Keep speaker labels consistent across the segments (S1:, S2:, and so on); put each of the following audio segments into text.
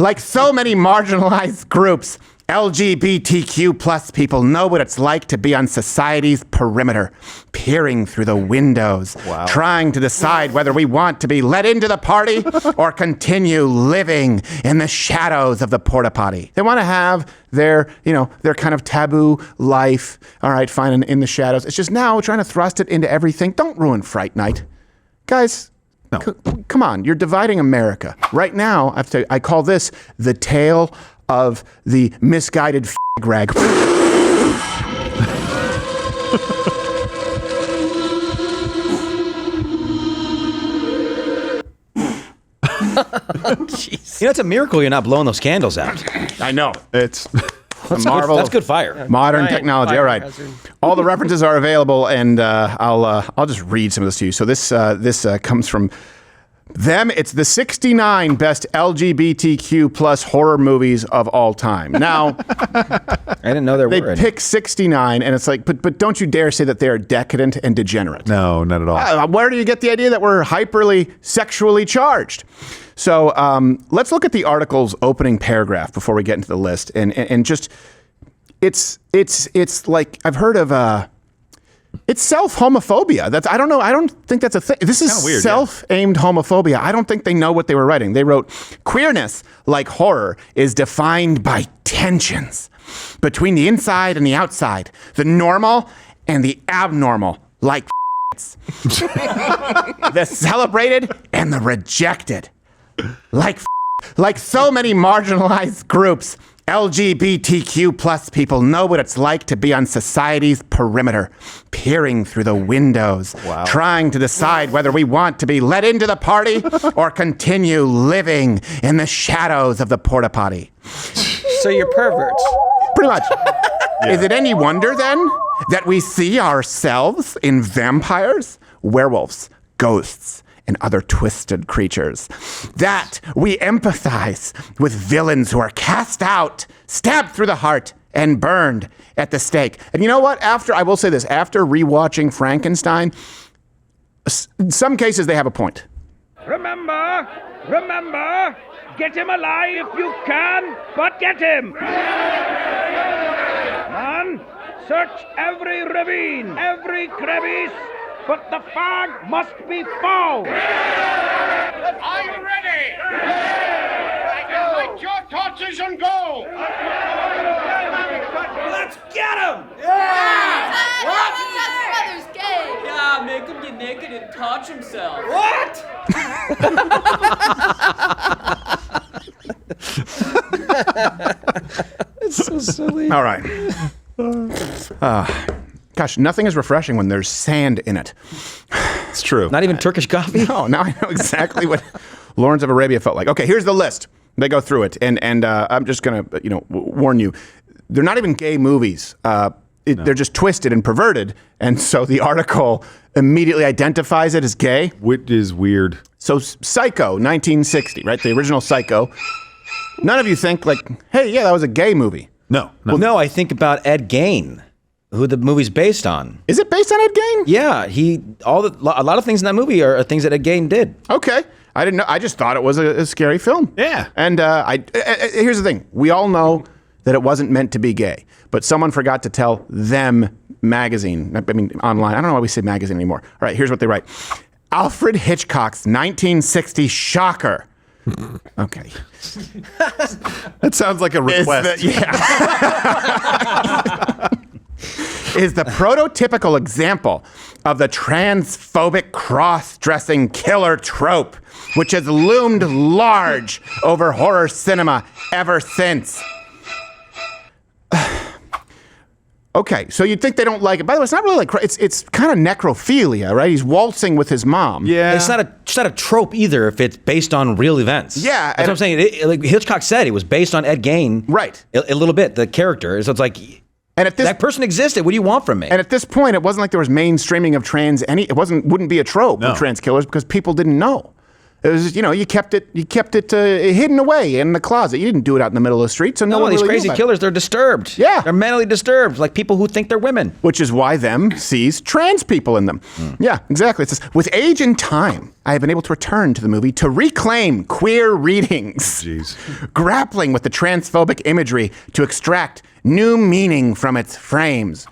S1: Like so many marginalized groups, LGBTQ plus people know what it's like to be on society's perimeter, peering through the windows, trying to decide whether we want to be let into the party or continue living in the shadows of the porta potty. They want to have their kind of taboo life, all right, fine, in the shadows. It's just now trying to thrust it into everything. Don't ruin Fright Night. Guys, no. Come on, you're dividing America. Right now, I have to tell you, I call this the tale of the misguided rag.
S2: Jeez. You know, it's a miracle you're not blowing those candles out.
S1: I know. It's a marvel.
S2: That's good fire.
S1: Modern technology. All right. All the references are available, and I'll just read some of this to you. So this comes from them. It's the 69 best LGBTQ plus horror movies of all time. Now,
S2: I didn't know there were
S1: any. They pick 69, and it's like, but don't you dare say that they are decadent and degenerate.
S3: No, not at all.
S1: Where do you get the idea that we're hyperly sexually charged? So let's look at the article's opening paragraph before we get into the list, and just it's like I've heard of. It's self-homophobia. I don't know. I don't think that's a thing. This is weird, self-aimed homophobia. I don't think they know what they were writing. They wrote, queerness, like horror, is defined by tensions between the inside and the outside, the normal and the abnormal, like the celebrated and the rejected, like so many marginalized groups. LGBTQ plus people know what it's like to be on society's perimeter, peering through the windows, trying to decide whether we want to be let into the party or continue living in the shadows of the porta potty.
S4: So you're perverts.
S1: Pretty much. Yeah. Is it any wonder then that we see ourselves in vampires, werewolves, ghosts, and other twisted creatures? That we empathize with villains who are cast out, stabbed through the heart, and burned at the stake. And you know what? I will say this, after rewatching Frankenstein, in some cases they have a point.
S5: Remember, get him alive if you can, but get him. Man, search every ravine, every crevice, but the fag must be found.
S6: Are you ready? Light your torches and go.
S5: Let's get him!
S7: Yeah! What? His brother's gay.
S8: Yeah, make him get naked and touch himself.
S5: What?
S4: It's so silly.
S1: All right. Gosh, nothing is refreshing when there's sand in it.
S3: It's true.
S2: Not even Turkish coffee?
S1: No, now I know exactly what Lawrence of Arabia felt like. Okay, here's the list. They go through it, and I'm just going to warn you. They're not even gay movies. They're just twisted and perverted, and so the article immediately identifies it as gay.
S3: Which is weird.
S1: So Psycho, 1960, right? The original Psycho. None of you think like, hey, yeah, that was a gay movie.
S3: No.
S2: Well, no, I think about Ed Gein, who the movie's based on.
S1: Is it based on Ed Gein?
S2: Yeah, a lot of things in that movie are things that Ed Gein did.
S1: Okay, I didn't know. I just thought it was a scary film.
S3: Yeah,
S1: and here's the thing: we all know that it wasn't meant to be gay, but someone forgot to tell them magazine. I mean, online. I don't know why we say magazine anymore. All right, here's what they write: Alfred Hitchcock's 1960 shocker. Okay.
S3: That sounds like a request.
S1: Is the prototypical example of the transphobic cross-dressing killer trope, which has loomed large over horror cinema ever since. Okay, so you'd think they don't like it. By the way, it's not really like, it's kind of necrophilia, right? He's waltzing with his mom.
S3: Yeah.
S2: It's not a trope either if it's based on real events.
S1: Yeah.
S2: That's what I'm saying. Like Hitchcock said, it was based on Ed Gein.
S1: Right.
S2: A little bit, the character. So it's like,
S1: and if
S2: that person existed, what do you want from me?
S1: And at this point, it wasn't like there was mainstreaming of trans, it wouldn't be a trope of trans killers because people didn't know. It was, you kept it hidden away in the closet. You didn't do it out in the middle of the street, so no one
S2: these
S1: really
S2: crazy
S1: knew about
S2: killers, they're disturbed.
S1: Yeah.
S2: They're mentally disturbed, like people who think they're women.
S1: Which is why them sees trans people in them. Yeah, exactly. It says, with age and time, I have been able to return to the movie to reclaim queer readings.
S3: Jeez.
S1: Grappling with the transphobic imagery to extract new meaning from its frames.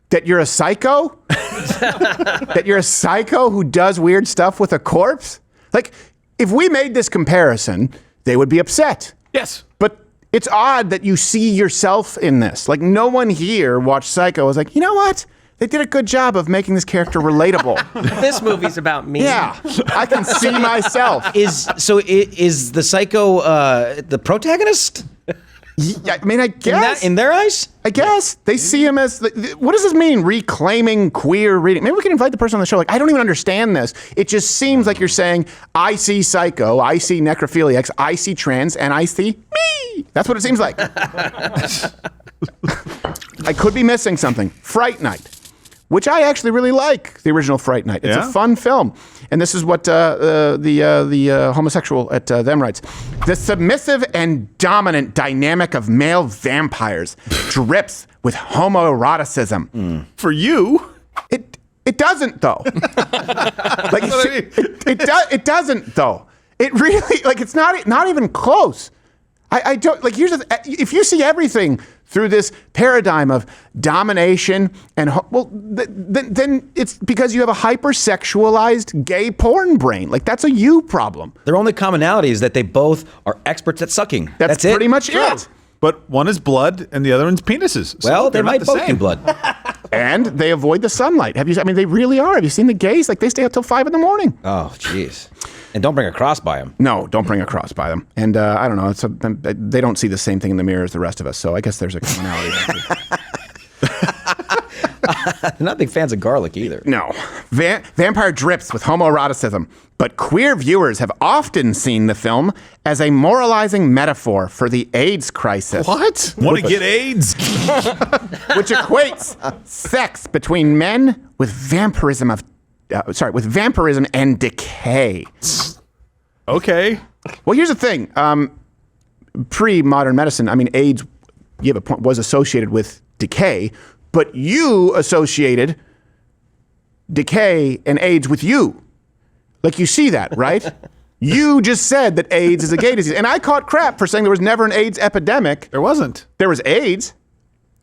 S1: That you're a psycho? That you're a psycho who does weird stuff with a corpse? Like, if we made this comparison, they would be upset.
S3: Yes.
S1: But it's odd that you see yourself in this. Like, no one here watched Psycho and was like, you know what? They did a good job of making this character relatable.
S4: This movie's about me.
S1: Yeah, I can see myself.
S2: Is the psycho the protagonist?
S1: Yeah, I mean, I guess.
S2: In their eyes?
S1: I guess. They see him as, what does this mean, reclaiming queer reading? Maybe we can invite the person on the show. Like, I don't even understand this. It just seems like you're saying, I see psycho, I see necrophiliacs, I see trans, and I see me. That's what it seems like. I could be missing something. Fright Night, which I actually really like, the original Fright Night. It's a fun film. And this is what the homosexual at them writes. The submissive and dominant dynamic of male vampires drips with homoeroticism.
S3: For you?
S1: It doesn't, though. Like, it doesn't, though. It really, like, it's not even close. I don't, like, here's if you see everything through this paradigm of domination and, then it's because you have a hypersexualized gay porn brain. Like, that's a you problem.
S2: Their only commonality is that they both are experts at sucking. That's it.
S1: Pretty much it.
S3: But one is blood and the other one's penises. So
S2: Well, they
S3: they're not
S2: might
S3: the
S2: both
S3: same.
S2: do blood.
S1: And they avoid the sunlight. I mean, they really are. Have you seen the gays? Like, they stay up till 5 a.m.
S2: Oh, jeez. And don't bring a cross by them.
S1: No, don't bring a cross by them. And I don't know. They don't see the same thing in the mirror as the rest of us. So I guess there's a commonality there.
S2: They're not big fans of garlic either.
S1: No. Vampire drips with homoeroticism, but queer viewers have often seen the film as a moralizing metaphor for the AIDS crisis.
S3: What? Want to get AIDS?
S1: Which equates sex between men with vampirism and decay.
S3: Okay.
S1: Well, here's the thing. Pre-modern medicine, I mean, AIDS, you have a point, was associated with decay, but you associated decay and AIDS with you. Like, you see that, right? You just said that AIDS is a gay disease. And I caught crap for saying there was never an AIDS epidemic.
S3: There wasn't.
S1: There was AIDS.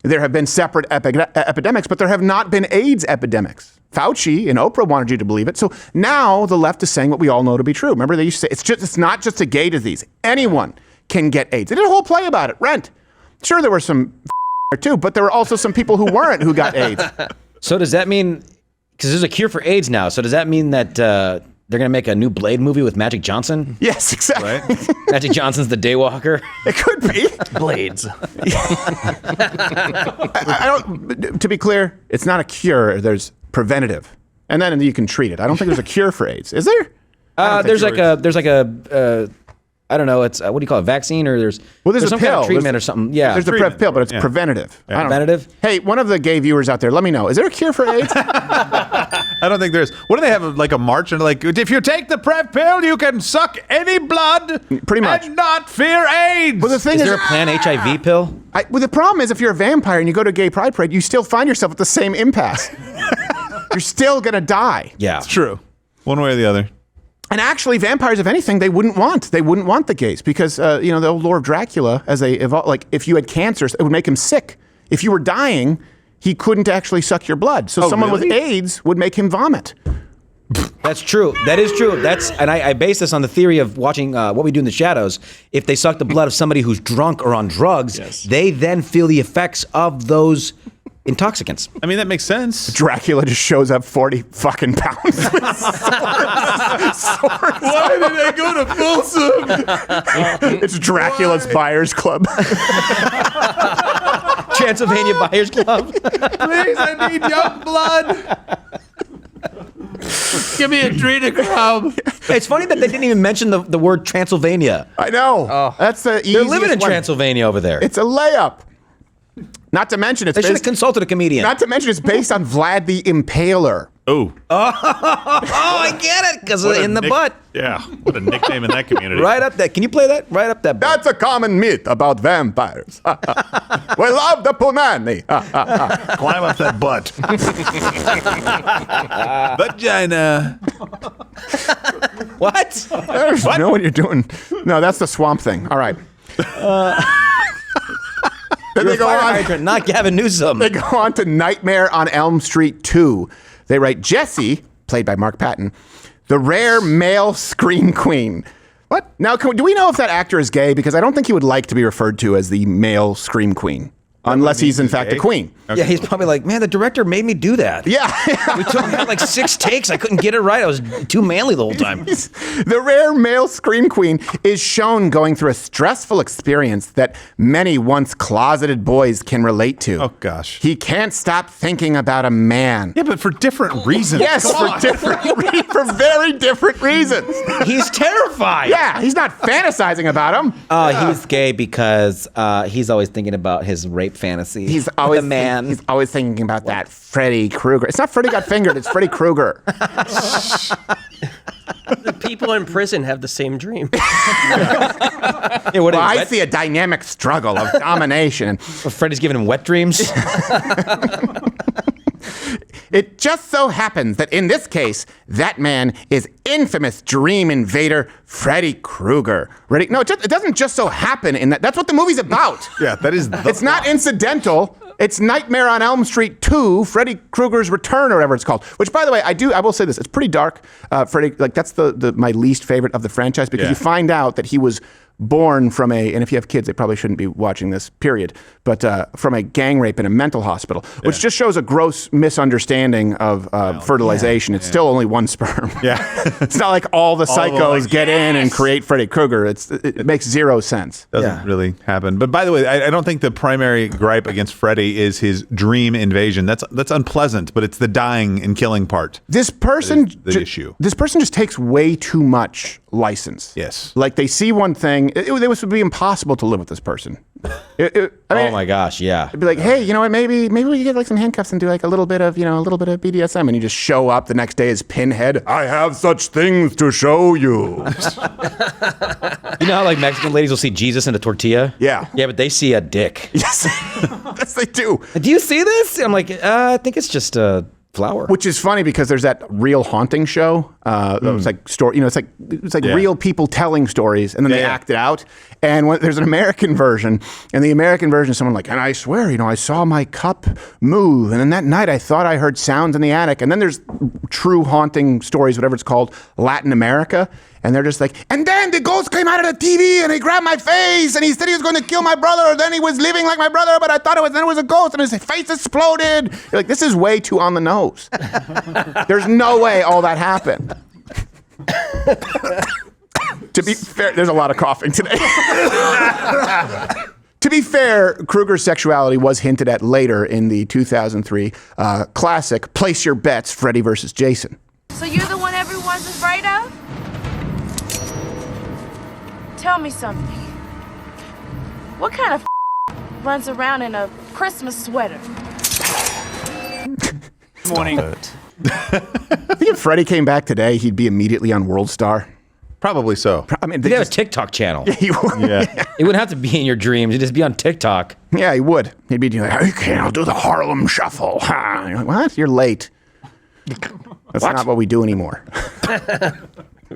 S1: There have been separate epidemics, but there have not been AIDS epidemics. Fauci and Oprah wanted you to believe it. So now the left is saying what we all know to be true. Remember, they used to say, it's not just a gay disease. Anyone can get AIDS. They did a whole play about it. Rent. Sure, there were some too, but there were also some people who weren't who got AIDS.
S2: So does that mean, because there's a cure for AIDS now, so does that mean that they're going to make a new Blade movie with Magic Johnson?
S1: Yes, exactly.
S3: Right?
S2: Magic Johnson's the Daywalker?
S1: It could be.
S4: Blades.
S1: I don't, to be clear, it's not a cure. There's preventative. And then you can treat it. I don't think there's a cure for AIDS. Is there?
S2: There's like a I don't know. It's what do you call it? Vaccine or there's
S1: a
S2: some
S1: pill.
S2: kind of treatment or something. Yeah,
S1: There's the PrEP pill, but it's preventative. I don't know.
S2: Preventative.
S1: Hey, one of the gay viewers out there, let me know. Is there a cure for AIDS?
S3: I don't think there is. What do they have, like a march? And like, if you take the PrEP pill, you can suck any blood.
S1: Pretty much.
S3: And not fear AIDS.
S1: Well, the thing
S2: Is
S1: is,
S2: there a Plan HIV pill?
S1: the problem is if you're a vampire and you go to a gay pride parade, you still find yourself at the same impasse. You're still going to die.
S2: Yeah,
S3: It's true. One way or the other.
S1: And actually, vampires, if anything, they wouldn't want the gays because, the old lore of Dracula, as they evolved, like if you had cancer, it would make him sick. If you were dying, he couldn't actually suck your blood. So someone with AIDS would make him vomit.
S2: that's true. That is true. And I base this on the theory of watching What We Do in the Shadows. If they suck the blood of somebody who's drunk or on drugs, they then feel the effects of those intoxicants.
S3: I mean, that makes sense.
S1: Dracula just shows up 40 fucking pounds with swords.
S3: Why did I go to Folsom?
S1: It's Dracula's Buyers Club.
S2: Transylvania Buyers Club.
S3: Please, I need young blood. Give me a adrenochrome.
S2: It's funny that they didn't even mention the word Transylvania.
S1: I know. That's the easiest
S2: They're living in
S1: one.
S2: Transylvania over there.
S1: It's a layup. Not to mention
S2: They should have consulted a comedian.
S1: Not to mention it's based on Vlad the Impaler.
S3: Oh.
S2: I get it, because in the butt.
S3: Yeah, what a nickname in that community.
S2: Right up that. Can you play that? Right up that butt.
S1: That's a common myth about vampires. We love the punani.
S3: Climb up that butt. Vagina.
S2: What?
S1: I don't know what you're doing. No, that's the swamp thing. All right. Then they go
S2: Fire
S1: on.
S2: hydrant, not Gavin Newsom.
S1: They go on to Nightmare on Elm Street 2. They write Jessie, played by Mark Patton, the rare male scream queen. What? Now, do we know if that actor is gay? Because I don't think he would like to be referred to as the male scream queen. Unless he's in fact a queen.
S2: Okay. Yeah, he's probably like, man, the director made me do that.
S1: Yeah.
S2: We had like 6 takes. I couldn't get it right. I was too manly the whole time.
S1: The rare male scream queen is shown going through a stressful experience that many once closeted boys can relate to.
S3: Oh, gosh.
S1: He can't stop thinking about a man.
S3: Yeah, but for different reasons.
S1: Yes, for very different reasons.
S2: He's terrified.
S1: Yeah, he's not fantasizing about him.
S2: He's gay because he's always thinking about his rape fantasy.
S1: He's always
S2: the man.
S1: He's always thinking about that Freddy Krueger. It's not Freddy got fingered. It's Freddy Krueger.
S4: The people in prison have the same dream.
S2: Yeah, what
S1: Well,
S2: is
S1: I see a dynamic struggle of domination.
S2: Freddy's giving him wet dreams.
S1: It just so happens that in this case, that man is infamous dream invader Freddy Krueger. Ready? No, it doesn't just so happen in that. That's what the movie's about.
S3: Yeah, that is.
S1: It's not incidental. It's Nightmare on Elm Street 2, Freddy Krueger's Return, or whatever it's called. Which, by the way, I will say this: it's pretty dark. Freddy, like that's my least favorite of the franchise because you find out that he was born from and if you have kids, they probably shouldn't be watching this, period, but from a gang rape in a mental hospital, which just shows a gross misunderstanding of fertilization. It's still only one sperm.
S3: Yeah.
S1: It's not like all the psychos get in and create Freddy Krueger. It makes zero sense.
S3: Doesn't really happen. But by the way, I don't think the primary gripe against Freddy is his dream invasion. That's unpleasant, but it's the dying and killing part.
S1: This person,
S3: the issue.
S1: This person just takes way too much license.
S3: Yes.
S1: Like they see one thing, it would be impossible to live with this person. I mean,
S2: oh my gosh, yeah.
S1: It'd be like, hey, you know what? Maybe we could get like some handcuffs and do like a little bit of BDSM, and you just show up the next day as Pinhead. I have such things to show you.
S2: You know how like Mexican ladies will see Jesus in a tortilla?
S1: Yeah.
S2: Yeah, but they see a dick.
S1: Yes, yes, they do.
S2: Do you see this? I'm like, I think it's just a flower.
S1: Which is funny because there's that Real Haunting show. That was like story. It's like real people telling stories, and then they act it out. And there's an American version, and the American version, someone like, and I swear, I saw my cup move, and then that night I thought I heard sounds in the attic. And then there's true haunting stories, whatever it's called, Latin America. And they're just like, and then the ghost came out of the TV and he grabbed my face and he said he was going to kill my brother. Then he was living like my brother, but I thought then it was a ghost and his face exploded. You're like, this is way too on the nose. There's no way all that happened. To be fair, there's a lot of coughing today. To be fair, Krueger's sexuality was hinted at later in the 2003 classic Place Your Bets, Freddy vs. Jason.
S7: So you're the one everyone's afraid of? Tell me something. What kind of runs around in a Christmas sweater?
S5: Morning.
S1: I think if Freddy came back today, he'd be immediately on World Star.
S3: Probably so.
S1: I mean,
S2: They have a TikTok channel.
S1: he would.
S3: Yeah.
S2: It wouldn't have to be in your dreams. It'd just be on TikTok.
S1: Yeah, he would. He'd be like, okay, I'll do the Harlem Shuffle. Ha. You're like, what? You're late. That's not what we do anymore.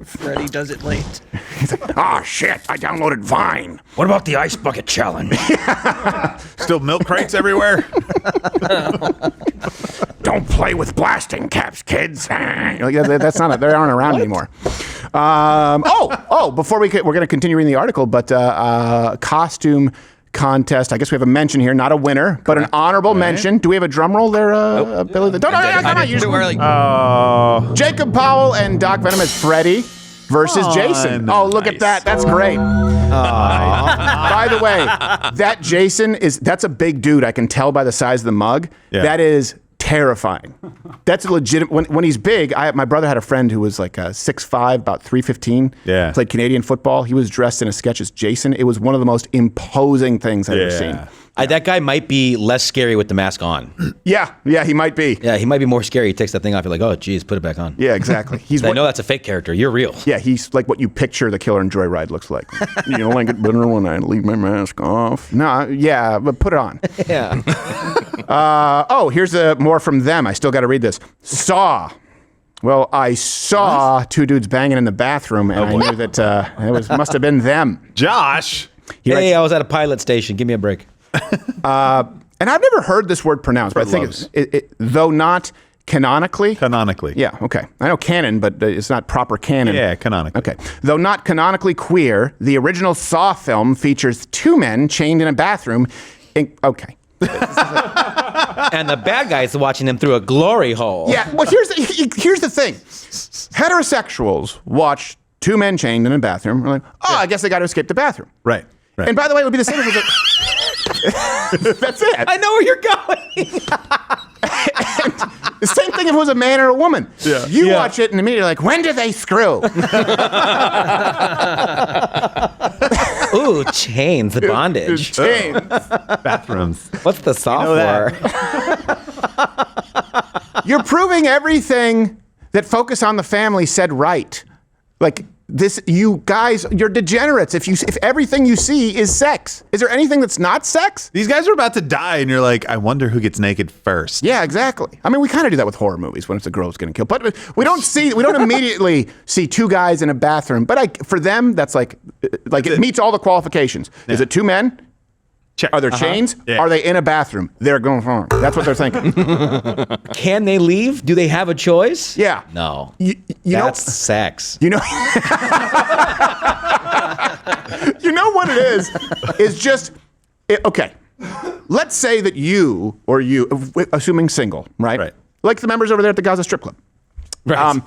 S4: Freddy does it late.
S1: He's like, oh, shit, I downloaded Vine.
S2: What about the ice bucket challenge?
S3: Still milk crates everywhere.
S1: Don't play with blasting caps, kids. You're like, that's not. They aren't around anymore. Before we're going to continue reading the article, but costume contest. I guess we have a mention here, not a winner, but an honorable mention. Do we have a drum roll there, Billy? No, come on.
S4: Too early.
S1: Jacob Powell and Doc Venom as Freddy versus Jason.
S3: nice.
S1: Oh, look at that. That's great. By the way, that Jason that's a big dude. I can tell by the size of the mug.
S3: Yeah.
S1: That is terrifying. That's a legit. When he's big, my brother had a friend who was like 6'5", about 315.
S3: Yeah.
S1: Played Canadian football. He was dressed in a sketch as Jason. It was one of the most imposing things I've ever seen.
S2: That guy might be less scary with the mask on.
S1: Yeah, he might be.
S2: Yeah, he might be more scary. He takes that thing off. You're like, oh, geez, put it back on.
S1: Yeah, exactly.
S2: I know that's a fake character. You're real.
S1: Yeah, he's like what you picture the killer in Joyride looks like. You don't like it better when I leave my mask off? No, yeah, but put it on.
S2: Yeah.
S1: Here's more from them. I still got to read this. Saw. Well, I saw two dudes banging in the bathroom, and I knew that it must have been them.
S3: Josh.
S2: Hey, I was at a pilot station. Give me a break.
S1: And I've never heard this word pronounced, but I think it's though not canonically.
S3: Canonically.
S1: Yeah, okay. I know canon, but it's not proper canon.
S3: Yeah, canonically.
S1: Okay. Though not canonically queer, the original Saw film features two men chained in a bathroom. Okay.
S2: And the bad guy's watching them through a glory hole.
S1: Yeah, well, here's the thing. Heterosexuals watch two men chained in a bathroom. We're like, I guess they got to escape the bathroom.
S3: Right.
S1: And by the way, it would be the same if it was That's it.
S2: I know where you're going.
S1: The same thing if it was a man or a woman.
S3: Yeah.
S1: You watch it and immediately like, when do they screw?
S2: Ooh, chains, bondage.
S1: Chains.
S3: Bathrooms.
S2: What's the software?
S1: You're proving everything that Focus on the Family said right. Like this, you guys, you're degenerates. If everything you see is sex, is there anything that's not sex?
S3: These guys are about to die, and you're like, I wonder who gets naked first.
S1: Yeah, exactly. I mean, we kind of do that with horror movies when it's a girl who's getting killed, but we don't immediately see two guys in a bathroom. But for them, that's like it meets all the qualifications. Yeah. Is it two men?
S3: Check.
S1: Are there chains?
S3: Yeah.
S1: Are they in a bathroom? They're going for it. That's what they're thinking.
S2: Can they leave? Do they have a choice?
S1: Yeah.
S2: No.
S1: That's
S2: sex.
S1: You know. You know what it is? Is just okay. Let's say that you, assuming single, right?
S3: Right.
S1: Like the members over there at the Gaza Strip Club.
S2: Right.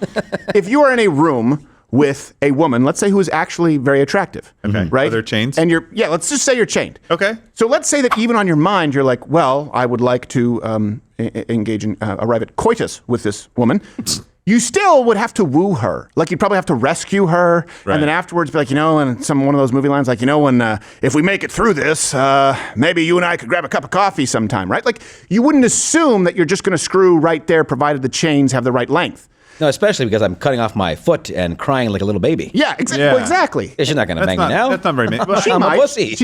S1: If you are in a room with a woman, let's say who is actually very attractive.
S3: Okay.
S1: Right?
S3: Are there chains?
S1: And let's just say you're chained.
S3: Okay.
S1: So let's say that even on your mind, you're like, well, I would like to arrive at coitus with this woman. You still would have to woo her. Like you'd probably have to rescue her.
S3: Right.
S1: And then afterwards be like, and one of those movie lines, like, when if we make it through this, maybe you and I could grab a cup of coffee sometime, right? Like you wouldn't assume that you're just going to screw right there, provided the chains have the right length.
S2: No, especially because I'm cutting off my foot and crying like a little baby.
S1: Yeah, exactly.
S3: Yeah.
S1: Well, exactly.
S2: She's not going to bang me now.
S3: That's not very mean.
S1: She
S2: I'm
S1: might.
S2: a pussy.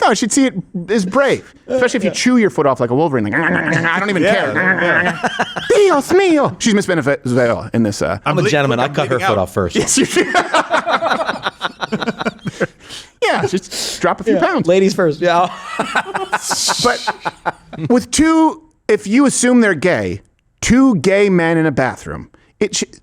S1: No, she'd see it as brave. Especially if you chew your foot off like a Wolverine. Like, I don't even care. Dios mío. She's Miss Venezuela in this.
S2: I'm a gentleman. I cut her foot off first.
S1: Yes, you should. Yeah, just drop a few pounds.
S2: Ladies first. Yeah.
S1: But with if you assume they're gay, two gay men in a bathroom,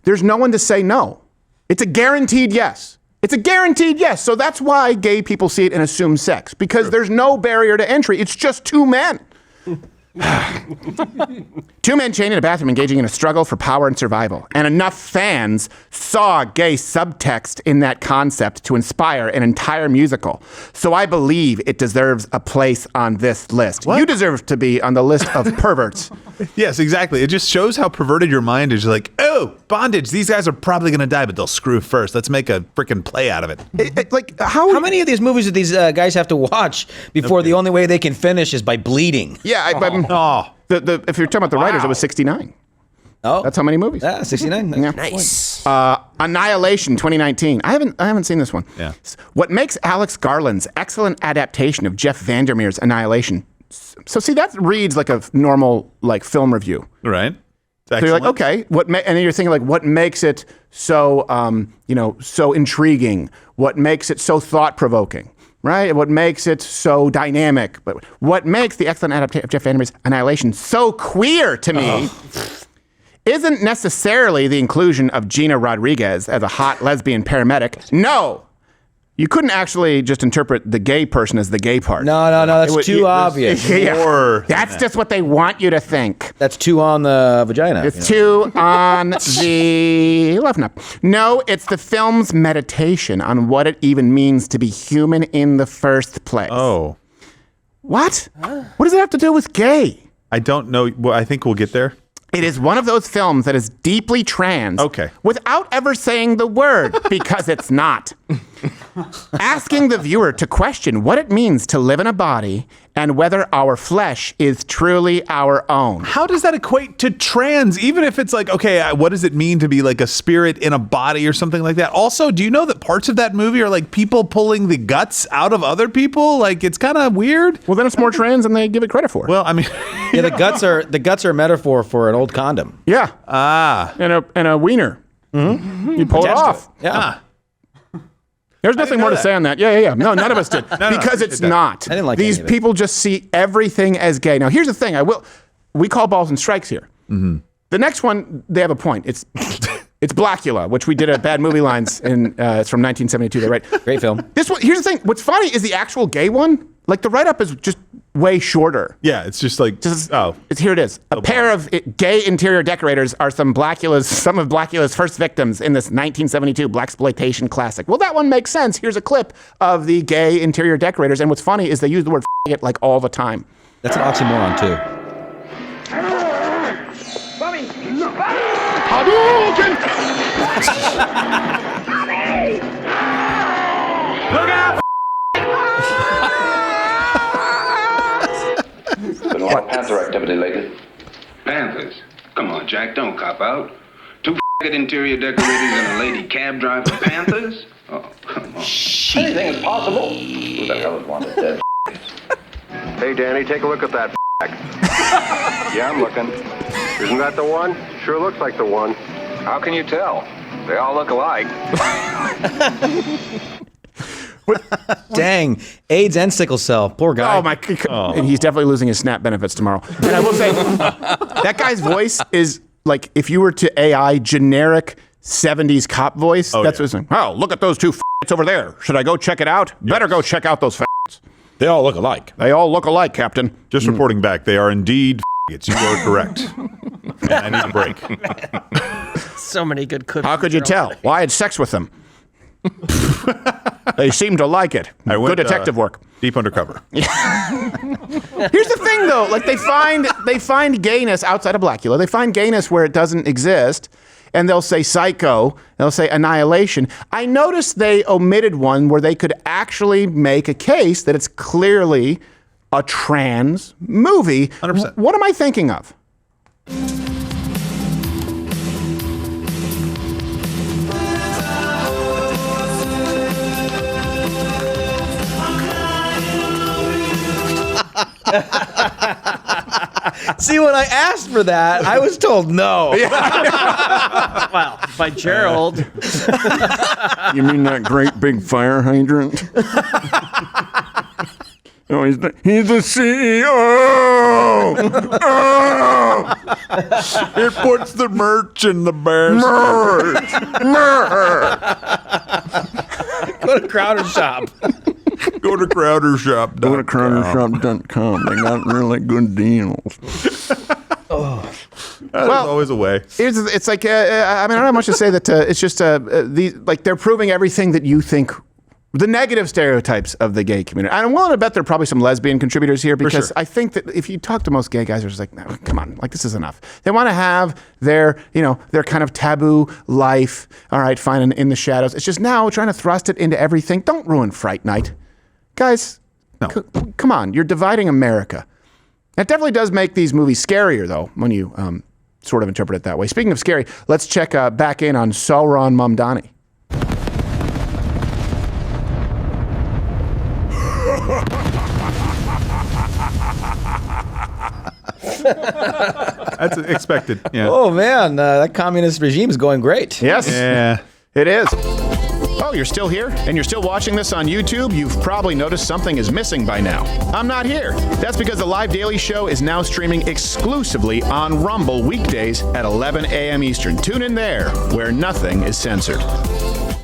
S1: there's no one to say no. It's a guaranteed yes. It's a guaranteed yes. So that's why gay people see it and assume sex, because there's no barrier to entry. It's just two men. Two men chained in a bathroom engaging in a struggle for power and survival. And enough fans saw gay subtext in that concept to inspire an entire musical. So I believe it deserves a place on this list.
S3: What?
S1: You deserve to be on the list of perverts.
S3: Yes, exactly. It just shows how perverted your mind is. You're like, oh, bondage. These guys are probably going to die, but they'll screw first. Let's make a freaking play out of it.
S2: How many of these movies do these guys have to watch before the only way they can finish is by bleeding?
S1: Yeah,
S3: Oh.
S1: if you're talking about the writers, it was 69.
S2: Oh,
S1: That's how many movies.
S2: 69.
S1: Yeah.
S4: Nice.
S1: Annihilation 2019. I haven't seen this one.
S3: Yeah.
S1: What makes Alex Garland's excellent adaptation of Jeff Vandermeer's Annihilation? So see, that reads like a normal film review.
S3: Right.
S1: So you're like, okay, and then you're thinking like, what makes it so so intriguing? What makes it so thought provoking? Right? What makes it so dynamic? But what makes the excellent adaptation of Jeff Vandermeer's Annihilation so queer to me isn't necessarily the inclusion of Gina Rodriguez as a hot lesbian paramedic. No. You couldn't actually just interpret the gay person as the gay part.
S2: No, that's too obvious.
S1: Yeah. That's just what they want you to think.
S2: That's two on the vagina.
S1: It's two on the left knob. No, it's the film's meditation on what it even means to be human in the first place.
S3: Oh.
S1: What? What does it have to do with gay?
S3: I don't know. Well, I think we'll get there.
S1: It is one of those films that is deeply trans.
S3: Okay.
S1: Without ever saying the word, because it's not. Asking the viewer to question what it means to live in a body and whether our flesh is truly our own.
S3: How does that equate to trans? Even if it's like, okay, what does it mean to be like a spirit in a body or something like that? Also, do you know that parts of that movie are like people pulling the guts out of other people? Like, it's kind of weird.
S1: Well, then it's more trans than they give it credit for.
S3: Well, I mean,
S2: Yeah, the guts are a metaphor for an old condom.
S1: yeah.
S3: ah,
S1: And a wiener. Mm-hmm. You pull it
S2: Attached to
S1: off.
S2: it. Yeah.
S1: There's nothing more to say on that. Yeah. No, none of us did. Because it's not.
S2: I didn't like
S1: These
S2: any of it.
S1: people just see everything as gay. Now, here's the thing. We call balls and strikes here. Mm-hmm. The next one, they have a point. It's Blackula, which we did at Bad Movie Lines, and it's from 1972. They write.
S2: Great film.
S1: This one. Here's the thing. What's funny is the actual gay one. Like the write-up is just way shorter.
S3: yeah, it's just like,
S1: Here it is. A pair of gay interior decorators are some of Blackula's first victims in this 1972 blaxploitation classic. Well, that one makes sense. Here's a clip of the gay interior decorators, and what's funny is they use the word it like all the time.
S2: That's an oxymoron too.
S9: Been a lot of panther activity lately.
S10: Panthers? Come on, Jack, don't cop out. Two interior decorators and a lady cab driver. Panthers? Oh, come on.
S9: Anything is possible. Who the hell would want it dead?
S11: Hey, Danny, take a look at that. Yeah, I'm looking. Isn't that the one? Sure looks like the one. How can you tell? They all look alike.
S2: Dang, AIDS and sickle cell. Poor guy.
S1: Oh my! And he's definitely losing his SNAP benefits tomorrow. And I will say, that guy's voice is like if you were to AI generic 70s cop voice. That's what it's like. Oh, look at those two over there. Should I go check it out? Yes. Better go check out those
S2: They all look alike.
S1: They all look alike, Captain.
S3: just reporting back. They are indeed You are correct. And I need a break.
S4: So many good cookies.
S1: How could you tell? Well, I had sex with them. They seem to like it. Good detective work.
S3: Deep undercover.
S1: Here's the thing, though. Like they find gayness outside of Blackula. They find gayness where it doesn't exist, and they'll say Psycho. They'll say Annihilation. I noticed they omitted one where they could actually make a case that it's clearly a trans movie.
S3: 100%.
S1: What am I thinking of?
S2: See, when I asked for that, I was told no.
S4: Well, by Gerald.
S1: You mean that great big fire hydrant? Oh, he's the CEO. Oh!
S3: It puts the merch in the basket.
S2: Go to Crowder Shop.
S3: Go to CrowderShop.
S1: Go to CrowderShop.com. They got really good deals.
S3: There's always a way.
S1: It's like I don't have much to say. That it's just they're proving everything that you think. The negative stereotypes of the gay community. I'm willing to bet there are probably some lesbian contributors here because
S3: sure.
S1: I think that if you talk to most gay guys, they're just like, no, come on, like this is enough. They want to have their kind of taboo life. All right, fine, in the shadows. It's just now trying to thrust it into everything. Don't ruin Fright Night. Guys,
S3: no.
S1: Come on, you're dividing America. That definitely does make these movies scarier, though, when you sort of interpret it that way. Speaking of scary, let's check back in on Sauron Mamdani.
S3: That's expected. Yeah.
S2: Oh, man, that communist regime is going great.
S1: Yes,
S3: Yeah.
S1: it is. Oh, you're still here? And you're still watching this on YouTube? You've probably noticed something is missing by now. I'm not here. That's because the Live Daily Show is now streaming exclusively on Rumble weekdays at 11 a.m. Eastern. Tune in there, where nothing is censored.